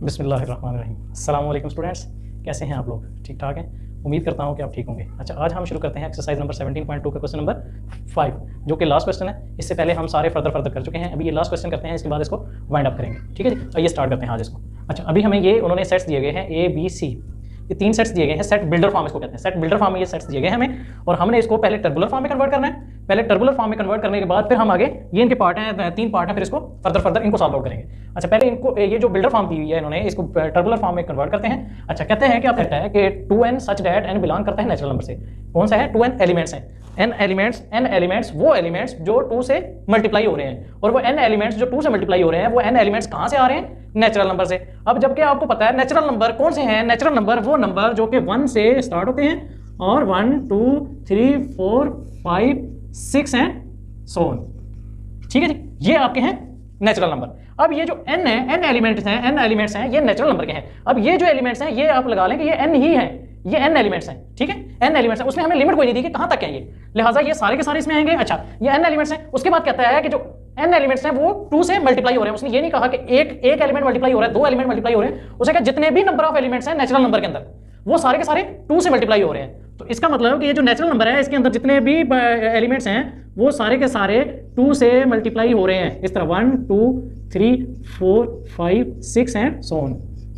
बिस्मिल्लाहिर्रहमानिर्रहीम। अस्सलाम वालेकुम स्टूडेंट्स, कैसे हैं आप लोग? ठीक ठाक हैं? उम्मीद करता हूं कि आप ठीक होंगे। अच्छा, आज हम शुरू करते हैं एक्सरसाइज नंबर 17.2 का क्वेश्चन नंबर 5, जो कि लास्ट क्वेश्चन है। इससे पहले हम सारे फर्दर कर चुके हैं। अभी ये लास्ट क्वेश्चन करते हैं, इसके बाद इसको वाइंड अप करेंगे। ठीक है जी, आइए स्टार्ट करते हैं आज इसको। अच्छा, अभी हमें ये उन्होंने सेट्स दिए गए हैं A B C, ये 3 सेट्स दिए गए हैं। सेट बिल्डर फॉर्म इसको कहते हैं। सेट बिल्डर फॉर्म में ये सेट्स दिए गए हैं हमें, और हमने इसको पहले टर्बुलर फॉर्म में कन्वर्ट करना है। पहले टर्बुलर फॉर्म में कन्वर्ट करने के बाद फिर हम आगे, ये इनके पार्ट हैं, 3 पार्ट हैं, फिर इसको फर्दर इनको सॉल्व आउट करेंगे। अच्छा, पहले इनको ये जो बिल्डर फॉर्म दी हुई है इन्होंने, इसको टर्बुलर फॉर्म में कन्वर्ट करते हैं। अच्छा, कहते हैं कि आप कहता है कि 2n such that n belong करता है नेचुरल नंबर से। कौन सा है? 2n एलिमेंट्स हैं। n एलिमेंट्स वो एलिमेंट्स जो 2 से मल्टीप्लाई हो रहे हैं, और वो n एलिमेंट्स जो 2 से मल्टीप्लाई हो रहे हैं, वो n एलिमेंट्स कहाँ से आ रहे हैं? नेचुरल नंबर से। अब जबकि आपको पता है नेचुरल नंबर कौन से हैं? नेचुरल नंबर वो नंबर जो कि 1 से स्टार्ट होते हैं और 1 2 3 4 5 6 हैं, सो ऑन। ठीक है जी, ये आपके हैं नेचुरल नंबर। अब ये जो n है, n एलिमेंट्स हैं, ये नेचुरल नंबर के हैं। अब ये जो एलिमेंट्स हैं, ये आप लगा लें कि ये n ही है, ये n एलिमेंट्स हैं। ठीक है, n एलिमेंट्स हैं। उसने हमें लिमिट कोई नहीं दी कि कहां तक है ये, लिहाजा ये सारे के सारे इसमें आएंगे। अच्छा, ये n एलिमेंट्स हैं। उसके बाद कहता है कि जो n एलिमेंट्स हैं वो 2 से मल्टीप्लाई हो रहे हैं। उसने ये नहीं कहा कि एक एलिमेंट मल्टीप्लाई हो रहा है, 2 एलिमेंट मल्टीप्लाई हो रहे हैं। उसे कहा जितने भी नंबर ऑफ एलिमेंट्स हैं नेचुरल नंबर के अंदर, वो सारे के सारे 2 से मल्टीप्लाई हो रहे हैं। तो इसका मतलब कि ये जो नेचुरल नंबर है, इसके अंदर जितने भी एलिमेंट्स हैं वो सारे के सारे 2 से मल्टीप्लाई हो रहे हैं। इस तरह 1 2 3 4 5 6 एंड सो ऑन।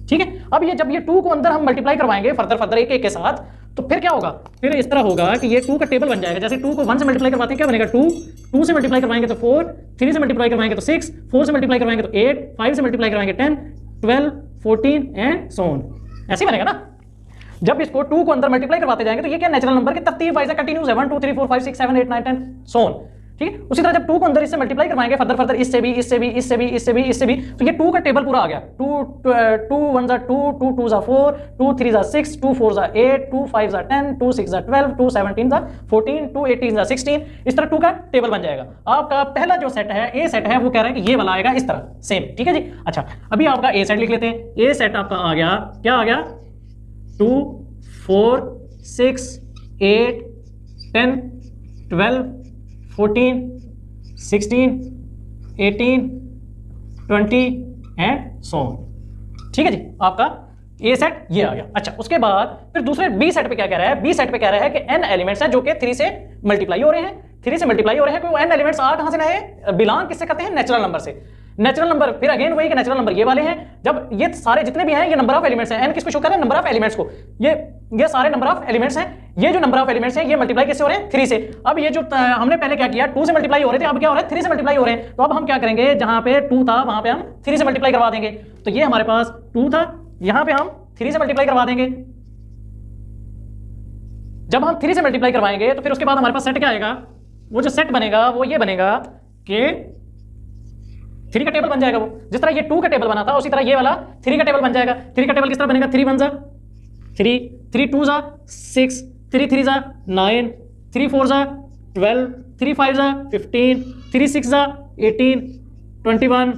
ठीक है, अब ये जब ये 2 को अंदर हम मल्टीप्लाई करवाएंगे फर्दर एक के साथ, तो फिर क्या होगा? फिर इस तरह होगा कि ये 2 का टेबल बन जाएगा। जैसे 2 को 1 से मल्टीप्लाई करवाते हैं, क्या बनेगा? 2 से मल्टीप्लाई करवाएंगे तो 4, 3 से मल्टीप्लाई करवाएंगे तो 6, 4 से मल्टीप्लाई करवाएंगे तो 8, 5 से मल्टीप्लाई करवाएंगे 10, 12, 14 एंड सो ऑन। ऐसे ही बनेगा ना। जब इसको 2 को अंदर मल्टीप्लाई करवाते जाएंगे तो ये क्या नेचुरल नंबर के तरतीब वाइज कंटिन्यूस है, 1 2 3 4 5 6 7 8 9 10 सो ऑन। ठीक है, उसी तरह जब 2 को अंदर इससे मल्टीप्लाई करवाएंगे फर्दर इससे भी, तो ये 2 का टेबल पूरा आ गया। 2 1 जा 2, 2 2 जा 4, 2 3 जा 6, 2 4 जा 8, 2 5 जा 10, 2 6 जा 12, 2 17 जा 14, 2 18 जा 16। इस तरह 2 का टेबल बन जाएगा। आपका पहला जो सेट है, ए सेट है, वो कह रहा है कि ये वाला आएगा इस तरह सेम। ठीक है जी। अच्छा, अभी आपका ए सेट लिख लेते हैं। ए सेट आपका आ गया, क्या आ गया? 2 4 6 8 10 12 14 16 18 20 एंड सो ऑन। ठीक है जी, आपका ए सेट ये आ गया। अच्छा, उसके बाद फिर दूसरे बी सेट पे क्या कह रहा है? बी सेट पे कह रहा है कि n एलिमेंट्स हैं जो कि 3 से मल्टीप्लाई हो रहे हैं। 3 से मल्टीप्लाई हो रहे हैं, कोई n एलिमेंट्स आ कहां से रहे? बिलोंग किससे करते हैं? नेचुरल नंबर से। नेचुरल नंबर फिर अगेन वही कि नेचुरल नंबर ये वाले हैं। जब ये सारे जितने भी हैं, ये नंबर ऑफ एलिमेंट्स हैं। n किसको शो कर रहे हैं? नंबर ऑफ एलिमेंट्स को। ये सारे नंबर ऑफ एलिमेंट्स हैं। ये जो नंबर ऑफ एलिमेंट्स हैं, ये मल्टीप्लाई किससे हो रहे हैं? 3 से। अब ये जो हमने पहले क्या किया, 2 से मल्टीप्लाई हो रहे थे, अब क्या हो रहा है? 3 से मल्टीप्लाई हो रहे हैं। तो अब हम क्या करेंगे? जहां पे 2 था वहां पे हम 3 से मल्टीप्लाई करवा देंगे। तो ये हमारे पास 2 था, यहां पे हम 3 से मल्टीप्लाई करवा देंगे। जब हम 3 से मल्टीप्लाई करवाएंगे तो फिर उसके बाद हमारे पास सेट क्या आएगा? वो जो सेट बनेगा वो ये बनेगा कि 3 का टेबल बन जाएगा। वो जिस तरह ये 2 का टेबल बना था, उसी तरह ये वाला 3 का टेबल बन जाएगा। 3 का टेबल किस तरह बनेगा? 3 1 जा 3, 3 2 जा 6, 3 3 जा 9, 3 4 जा 12, 3 5 जा 15, 3 6 जा 18, 21,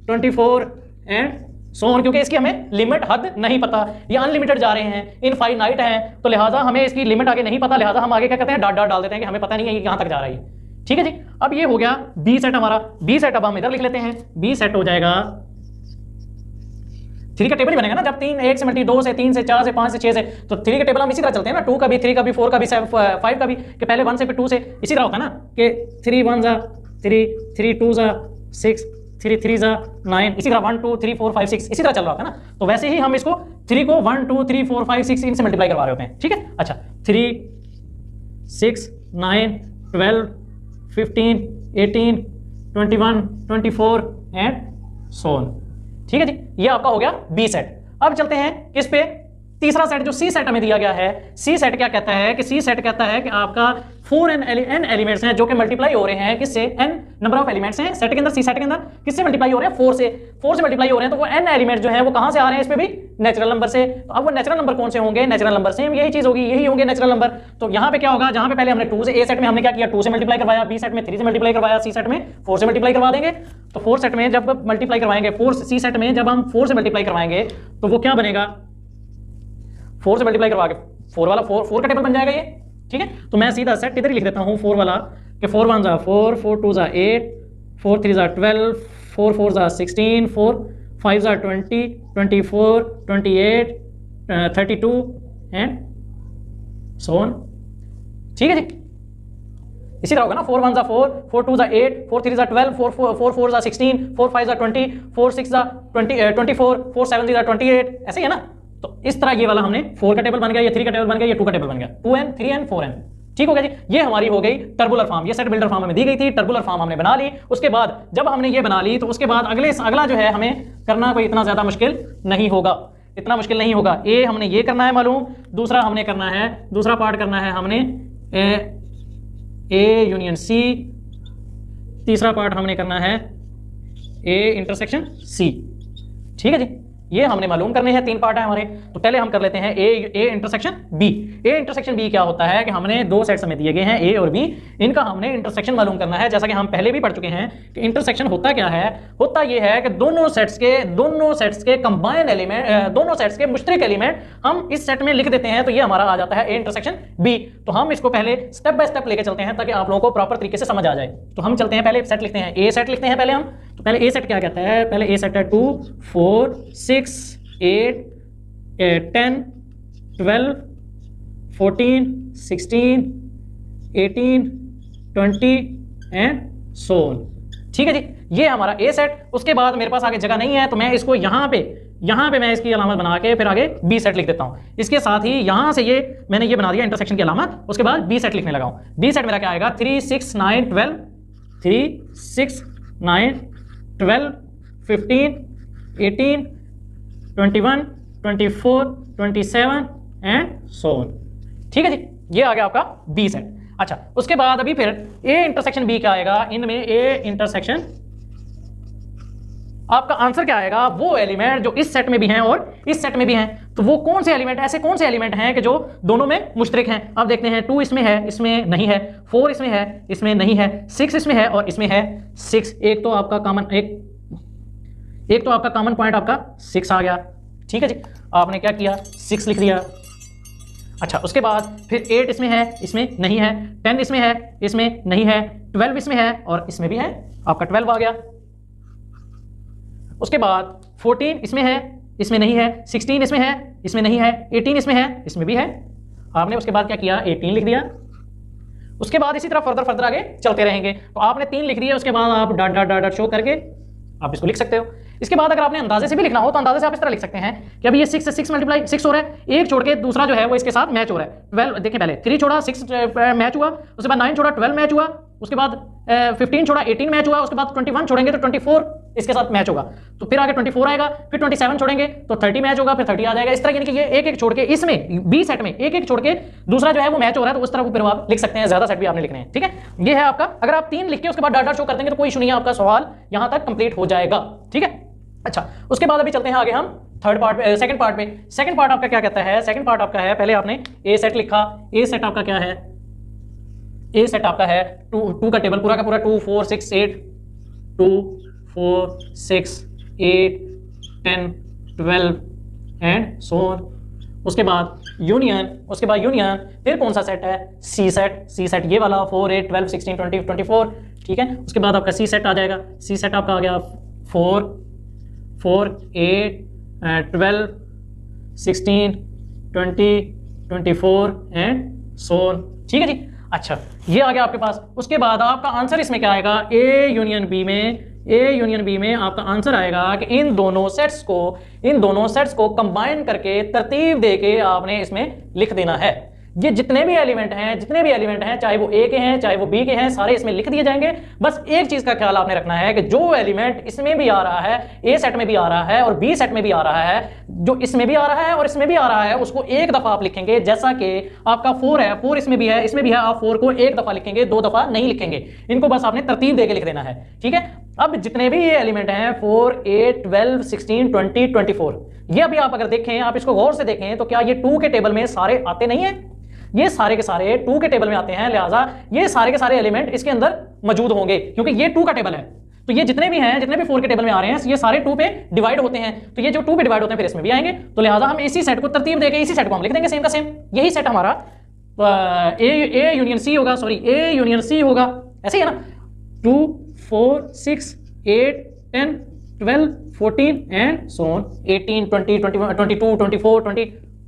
24 एंड सो ऑन। क्योंकि इसकी हमें लिमिट हद नहीं पता, ये अनलिमिटेड जा रहे हैं, इनफाइनाइट हैं, तो लिहाजा हमें इसकी लिमिट आगे नहीं पता। लिहाजा हम आगे क्या कहते हैं? डॉट डाल देते हैं कि हमें पता नहीं है ये कहां तक जा रहा है। ठीक है जी, अब ये हो गया बी सेट हमारा। बी सेट अब हम इधर लिख लेते हैं। बी सेट हो जाएगा, 3 का टेबल ही बनेगा ना। जब 3 1 से मल्टी 2 से 3 से 4 से 5 से 6 से, तो 3 का टेबल हम इसी तरह चलते हैं ना। 2 का भी, 3 का भी, 4 का भी, 5 का भी, कि पहले 1 से फिर 2 से, इसी तरह होता है ना कि 3 1 जा 3, 3 2 जा 6, 3 3 जा 9, इसी तरह 1 2 3 4 5 6 इसी तरह चल रहा होता है ना। तो वैसे ही हम इसको 3 को 1 2 3 4 5 6 इनसे मल्टीप्लाई करवा रहे होते हैं। ठीक है। अच्छा, 3 6 9 12 15 18 21 24 एंड सो ऑन। ठीक है जी, ये आपका हो गया बी सेट। अब चलते हैं किस पे? तीसरा सेट जो सी सेट हमें दिया गया है। सी सेट क्या कहता है कि सी सेट कहता है कि आपका 4n एलिमेंट्स हैं जो कि मल्टीप्लाई हो रहे हैं किससे? n नंबर ऑफ एलिमेंट्स हैं सेट के अंदर, सी सेट के अंदर किससे मल्टीप्लाई हो रहे हैं? 4 से मल्टीप्लाई हो रहे हैं। तो वो n एलिमेंट जो है वो कहां से आ रहे हैं? इस पे भी नेचुरल नंबर से। तो अब वो नेचुरल नंबर कौन से होंगे? नेचुरल नंबर सेम यही चीज होगी, यही होंगे नेचुरल नंबर। तो यहां पे क्या होगा? जहां पे पहले हमने 2 से, ए सेट में हमने क्या किया? 2 से मल्टीप्लाई करवाया, बी सेट में 3 से मल्टीप्लाई करवाया, सी सेट में 4 से मल्टीप्लाई करवा देंगे। तो 4 सेट में जब मल्टीप्लाई करवाएंगे, 4 सी सेट में जब हम 4 से मल्टीप्लाई करवाएंगे तो वो क्या बनेगा? 4 से मल्टीप्लाई करवा के 4 वाला 4 का टेबल बन जाएगा ये। ठीक है, तो मैं सीधा सेट इधर ही लिख देता हूँ 4 वाला, कि 4 1 जा 4, 4 2 जा 8, 4 3 जा 12, 4 4 जा 16, 4 5 are 20, 24, 28, 32 एंड so on। ठीक है जी, इसी तरह होगा ना, 4 1 जा 4, 4 2 जा 8, 4 3 जा 12, 4 4 जा 16, 4 5 जा 20, 4 6 जा 24, 4 7 जा 28, ऐसे ही है ना। तो इस तरह ये वाला हमने 4 का टेबल बन गया, ये 3 का टेबल बन गया, ये 2 का टेबल बन गया, 2n 3n 4n। ठीक हो गया जी, ये हमारी हो गई टर्बुलर फॉर्म। ये सेट बिल्डर फॉर्म हमें दी गई थी, टर्बुलर फॉर्म हमने बना ली। उसके बाद जब हमने ये बना ली तो उसके बाद अगला जो है हमें करना कोई इतना ज्यादा मुश्किल नहीं होगा, इतना मुश्किल नहीं होगा। ए हमने ये करना है मालूम, दूसरा हमने करना है, दूसरा पार्ट करना है हमने ए यूनियन सी, तीसरा पार्ट हमने करना है ए इंटरसेक्शन सी। ठीक है जी, ये हमने मालूम करने हैं, 3 पार्ट है हमारे। तो पहले हम कर लेते हैं A intersection B. A intersection B क्या होता है कि हमने 2 सेट्स हमें दिए गए हैं ए और बी, इनका हमने इंटरसेक्शन मालूम करना है। जैसा कि हम पहले भी पढ़ चुके हैं कि इंटरसेक्शन होता क्या है, होता ये है कि दोनों सेट्स के कंबाइंड एलिमेंट, दोनों सेट्स के मुश्तरक एलिमेंट हम इस सेट में लिख देते हैं, तो ये हमारा आ जाता है ए इंटरसेक्शन बी। तो हम इसको पहले स्टेप बाय स्टेप लेके चलते हैं ताकि आप लोगों को प्रॉपर तरीके से समझ आ जाए। तो हम चलते हैं, पहले सेट लिखते हैं, ए सेट लिखते हैं पहले हम। तो पहले ए सेट क्या कहता है, पहले ए सेट है 2 4 6 8 10 12 14 16 18 20 एंड so on। ठीक है जी, ये हमारा ए सेट। उसके बाद मेरे पास आगे जगह नहीं है तो मैं इसको यहाँ पे मैं इसकी अलामत बना के फिर आगे बी सेट लिख देता हूँ। इसके साथ ही यहाँ से मैंने ये बना दिया इंटरसेक्शन की अलामत। उसके बाद बी सेट लिखने लगा हूँ। बी सेट मेरा क्या आएगा, 3 6 9 12 3 6 9 12 15 18 21 24 27 एंड so on। ठीक है जी, ये आ गया आपका बी सेट। अच्छा, उसके बाद अभी फिर ए इंटरसेक्शन बी क्या आएगा, इनमें ए इंटरसेक्शन आपका आंसर क्या आएगा, वो एलिमेंट जो इस सेट में भी हैं और इस सेट में भी हैं। तो वो कौन से एलिमेंट, ऐसे कौन से एलिमेंट हैं कि जो दोनों में मुश्तरक हैं। अब देखते हैं, 2 इसमें है, इसमें नहीं है, 4 इसमें है, इसमें नहीं है, 6 इसमें है और इसमें है 6। एक तो आपका कॉमन पॉइंट आपका 6 आ गया। ठीक है जी, आपने क्या किया, 6 लिख दिया। अच्छा, उसके बाद फिर 8 इसमें है, इसमें नहीं है, 10 इसमें है, इसमें नहीं है, 12 इसमें है और इसमें भी है, आपका 12 आ गया। उसके बाद 14 इसमें है, इसमें नहीं है, 16 इसमें है, इसमें नहीं है, 18 इसमें है, इसमें भी है। आपने उसके बाद क्या किया, 18 लिख दिया। उसके बाद इसी तरह फर्दर आगे चलते रहेंगे। तो आपने 3 लिख दिया, उसके बाद आप डॉट डॉट डॉट शो करके आप इसको लिख सकते हो। इसके बाद अगर आपने अंदाजे से भी लिखना हो तो अंदाजे से आप इस तरह लिख सकते हैं कि अभी ये 6 से 6 मल्टीप्लाई 6 हो रहा है, एक छोड़ के दूसरा जो है वो इसके साथ मैच हो रहा है। 12 देखिए, पहले 3 छोड़ा 6 मैच हुआ, उसके बाद 9 छोड़ा 12 मैच हुआ, उसके बाद 15 छोड़ा 18 मैच हुआ, उसके बाद 21 छोड़ेंगे तो 24 इसके साथ मैच होगा। तो फिर आगे 24 आएगा, फिर 27 छोड़ेंगे तो 30 मैच होगा, फिर 30 आ जाएगा। इस तरह यानी कि ये एक छोड़ के इसमें बी सेट में एक छोड़ के दूसरा जो है वो मैच हो रहा है, तो उस तरह वो फिर आप लिख सकते हैं। ज्यादा सेट भी आपने लिखने हैं। ठीक है, ये है आपका। अगर आप 3 लिख के उसके बाद डाटा शो कर देंगे तो कोई इशू नहीं है, आपका सवाल यहां तक कंप्लीट हो जाएगा। ठीक है, अच्छा, उसके बाद अभी चलते हैं आगे हम सेकंड पार्ट पे। सेकंड पार्ट आपका क्या कहता है, सेकंड पार्ट आपका है, पहले आपने ए सेट लिखा। ए सेट आपका क्या है, ए सेट आपका है 2 का टेबल पूरा का पूरा 2 4 6 8 2 4 6 8 10 12 एंड so on। उसके बाद यूनियन, फिर कौन सा सेट है, सी सेट ये वाला 4 8 12 16 20 24। ठीक है, उसके बाद आपका सी सेट आ जाएगा। सी सेट आपका आ गया 4 8 12 16 20 24 एंड so on। ठीक है जी, अच्छा, ये आ गया आपके पास। उसके बाद आपका आंसर इसमें क्या आएगा, ए यूनियन बी में आपका आंसर आएगा कि इन दोनों सेट्स को कंबाइन करके तरतीब देके आपने इसमें लिख देना है। ये जितने भी एलिमेंट हैं चाहे वो ए के हैं चाहे वो बी के हैं, सारे इसमें लिख दिए जाएंगे। बस एक चीज का ख्याल आपने रखना है कि जो एलिमेंट इसमें भी आ रहा है, ए सेट में भी आ रहा है और बी सेट में भी आ रहा है, जो इसमें भी आ रहा है और इसमें भी आ रहा है, उसको एक दफा आप लिखेंगे। जैसा कि आपका 4 है, 4 इसमें भी है, आप 4 को एक दफा लिखेंगे, 2 दफा नहीं लिखेंगे। इनको बस आपने तरतीब देके लिख देना है। ठीक है, अब जितने भी ये एलिमेंट हैं 4 8 12 16 20 24, ये अभी आप अगर देखें, आप इसको गौर से देखें तो क्या ये 2 के टेबल में सारे आते नहीं है, ये सारे के सारे 2 के टेबल में आते हैं। लिहाजा ये सारे के सारे एलिमेंट इसके अंदर मौजूद होंगे क्योंकि ये 2 का टेबल है। तो ये जितने भी 4 के टेबल में आ रहे हैं, ये सारे 2 पे डिवाइड होते हैं। तो ये जो 2 पे डिवाइड होते हैं फिर इसमें भी आएंगे। तो लिहाजा हम इसी सेट को तरतीब देके इसी सेट को हम लिख देंगे सेम का सेम। यही सेट हमारा ए यूनियन सी होगा, ए यूनियन सी होगा। ऐसे ही है ना, 2 4 6 8 10 12, 14 एंड सो ऑन 18, 20, 21, 22, 24,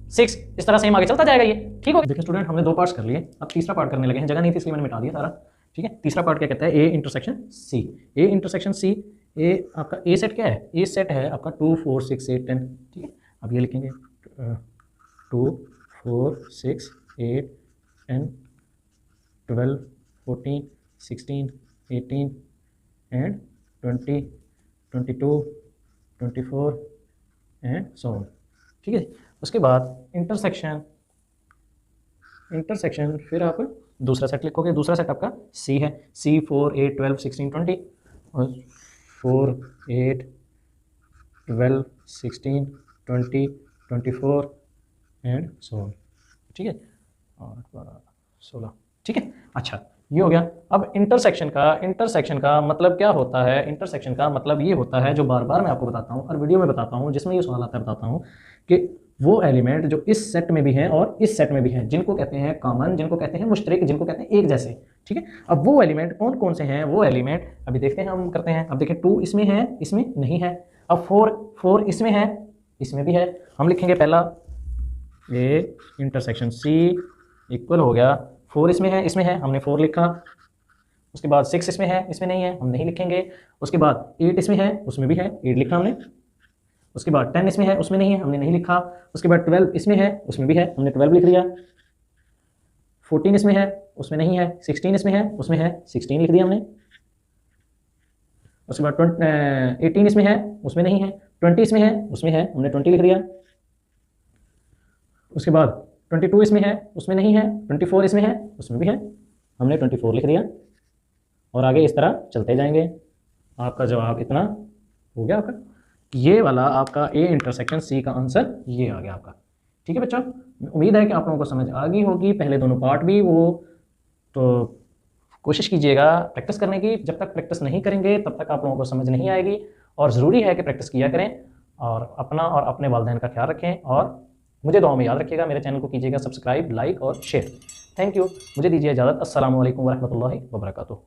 26 इस तरह सेम आगे चलता जाएगा ये। ठीक हो। देखिए स्टूडेंट, हमने 2 पार्ट्स कर लिए, अब तीसरा पार्ट करने लगे हैं। जगह नहीं थी इसलिए मैंने मिटा दिया सारा। ठीक है, तीसरा पार्ट क्या कहता है, A intersection C. A intersection C, ए आपका ए सेट क्या है, ए सेट है आपका 2, 4, 6, 8, 10। ठीक है, अब ये लिखेंगे 2, 4, 6, 8, 10, 12, 14, 16, 18 एंड 20, 22, 24 एंड सो ऑन। ठीक है, उसके बाद इंटरसेक्शन फिर आप दूसरा सेट लिखोगे। दूसरा सेट आपका सी है, सी 4, 8, 12, 16, 20 और 4, 8, 12, 16, 20, 24 एंड सो ऑन। ठीक है, 8, 12, 16। ठीक है, अच्छा ये हो गया। अब इंटरसेक्शन का मतलब क्या होता है, इंटरसेक्शन का मतलब ये होता है, जो बार बार मैं आपको बताता हूँ और वीडियो में बताता हूँ, जिसमें ये सवाल आता है बताता हूँ, कि वो एलिमेंट जो इस सेट में भी हैं और इस सेट में भी हैं, जिनको कहते हैं कॉमन, जिनको कहते हैं मुश्तरक, जिनको कहते हैं एक जैसे। ठीक है, अब वो एलिमेंट कौन कौन से हैं, वो एलिमेंट अभी देखते हैं, हम करते हैं। अब देखिए 2 इसमें है, इसमें नहीं है। अब 4 इसमें है, इसमें भी है। हम लिखेंगे पहला ए इंटरसेक्शन सी इक्वल हो गया 4 इसमें है, इसमें है, हमने 4 लिखा। उसके बाद 6 इसमें है, इसमें नहीं है, हम नहीं लिखेंगे। उसके बाद 8 इसमें है, उसमें भी है, 8 लिखा हमने। उसके बाद 10 इसमें है, उसमें नहीं है, हमने नहीं लिखा। उसके बाद 12 इसमें है, उसमें भी है, हमने 12 लिख दिया। 14 इसमें है, उसमें नहीं है। 16 इसमें है, उसमें है, 16 लिख दिया हमने। उसके बाद 18 इसमें है, उसमें नहीं है। 20 इसमें है, उसमें है, हमने 20 लिख दिया। उसके बाद 22 इसमें है, उसमें नहीं है। 24 इसमें है, उसमें भी है, हमने 24 लिख दिया। और आगे इस तरह चलते जाएंगे। आपका जवाब इतना हो गया आपका, ये वाला आपका ए इंटरसेक्शन सी का आंसर ये आ गया आपका। ठीक है बच्चों, उम्मीद है कि आप लोगों को समझ आ गई होगी। पहले दोनों पार्ट भी वो तो कोशिश कीजिएगा प्रैक्टिस करने की। जब तक प्रैक्टिस नहीं करेंगे तब तक आप लोगों को समझ नहीं आएगी, और ज़रूरी है कि प्रैक्टिस किया करें और अपना और अपने वालिदैन का ख्याल रखें। और मुझे दुआ में याद रखिएगा, मेरे चैनल को कीजिएगा सब्सक्राइब, लाइक और शेयर। थैंक यू, मुझे दीजिए इजाज़त। अस्सलामु अलैकुम वरहमतुल्लाहि वबरकातुहू।